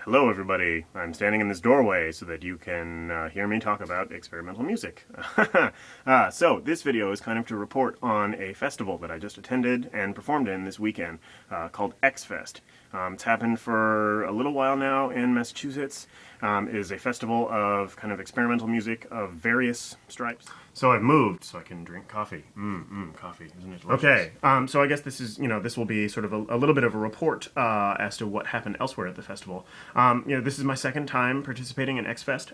Hello everybody, I'm standing in this doorway so that you can hear me talk about experimental music. So this video is kind of to report on a festival that I just attended and performed in this weekend called X-Fest. It's happened for a little while now in Massachusetts. It is a festival of kind of experimental music of various stripes. So I've moved so I can drink coffee. Coffee, isn't it delicious? Okay, so I guess this is, this will be sort of a little bit of a report as to what happened elsewhere at the festival. This is my second time participating in X-Fest.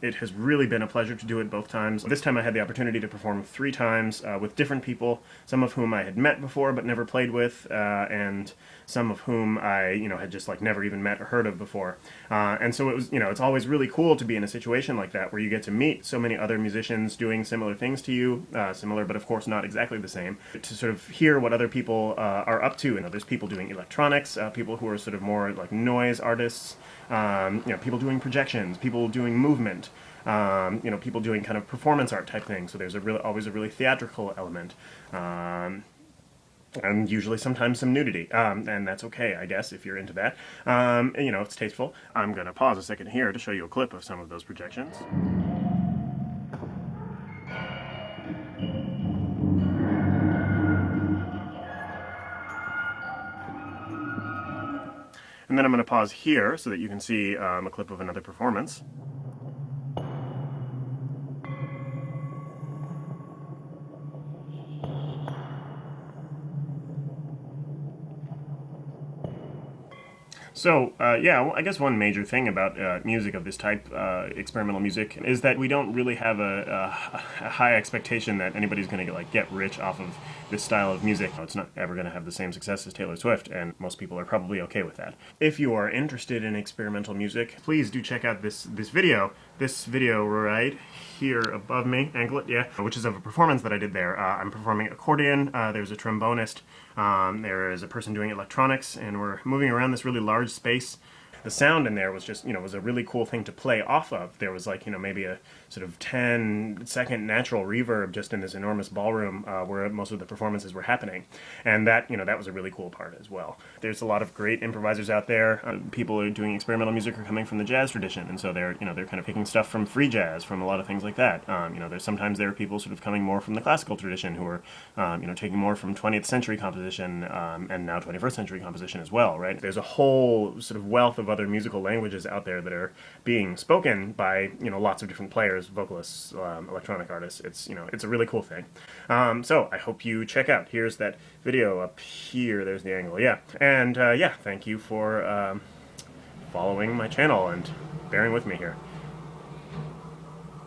It has really been a pleasure to do it both times. This time I had the opportunity to perform 3 times with different people, some of whom I had met before but never played with, and some of whom I, had just like never even met or heard of before. And so it was, it's always really cool to be in a situation like that where you get to meet so many other musicians doing similar things to you, similar but of course not exactly the same, to sort of hear what other people are up to. There's people doing electronics, people who are sort of more like noise artists, people doing projections, people doing movement, people doing kind of performance art type things. So there's always a really theatrical element. And usually sometimes some nudity, and that's okay, I guess, if you're into that. It's tasteful. I'm going to pause a second here to show you a clip of some of those projections. And then I'm going to pause here so that you can see a clip of another performance. So, I guess one major thing about music of this type, experimental music, is that we don't really have a high expectation that anybody's going to get rich off of this style of music. It's not ever going to have the same success as Taylor Swift, and most people are probably okay with that. If you are interested in experimental music, please do check out this video. This video right here above me, angle it, yeah, which is of a performance that I did there. I'm performing accordion, there's a trombonist, there is a person doing electronics, and we're moving around this really large space. The sound in there was just, was a really cool thing to play off of. There was maybe a sort of 10-second natural reverb just in this enormous ballroom where most of the performances were happening. And that, that was a really cool part as well. There's a lot of great improvisers out there. People who are doing experimental music are coming from the jazz tradition, and so they're kind of picking stuff from free jazz, from a lot of things like that. Sometimes there are people sort of coming more from the classical tradition who are, taking more from 20th century composition and now 21st century composition as well, right? There's a whole sort of wealth of other musical languages out there that are being spoken by lots of different players, vocalists, electronic artists. It's it's a really cool thing. So I hope you check out. Here's that video up here. There's the angle. Yeah, and thank you for following my channel and bearing with me here.